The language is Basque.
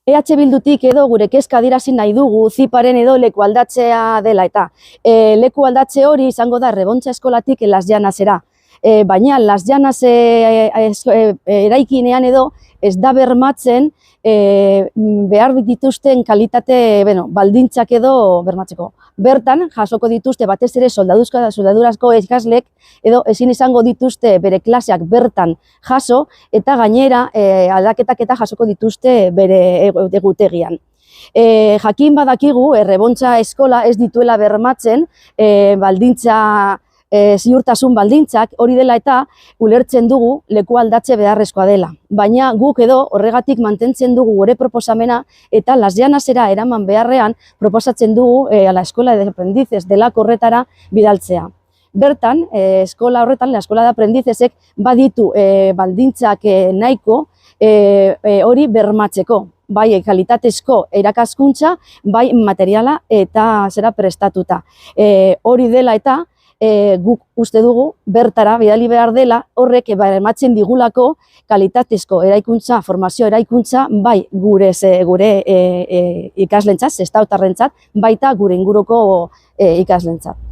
EH Bildutik edo gure kezka adierazi nahi dugu Ziparen edo leku aldatzea dela eta leku aldatze hori izango da Rebontza eskolatik Las Llanasera. Baina Las Llanas eraikinean edo ez da bermatzen behar dituzten kalitate, baldintzak edo bermatzeko. Bertan jasoko dituzte batez ere soldadurazko ikaslek edo ezin izango dituzte bere klaseak bertan jaso eta gainera aldaketak eta jasoko dituzte bere egutegian. Jakin badakigu Rebontza eskola ez dituela bermatzen baldintza ziurtasun baldintzak, hori dela eta ulertzen dugu leku aldatze beharrezkoa dela. Baina guk edo horregatik mantentzen dugu gure proposamena eta Las Llanasera eraman beharrean proposatzen dugu la Escuela de Aprendices delako horretara bidaltzea. Bertan, eskola horretan, la Escuela de Aprendizesek baditu baldintzak nahiko hori bermatzeko. Bai kalitatezko irakaskuntza, bai materiala eta zera prestatuta. Hori dela eta guk uste dugu bertara bidali behar dela horrek bermatzen digulako kalitatezko eraikuntza, formazio eraikuntza, bai gure ikaslentzat, sestaotarrentzat, baita gure inguruko ikaslentzat.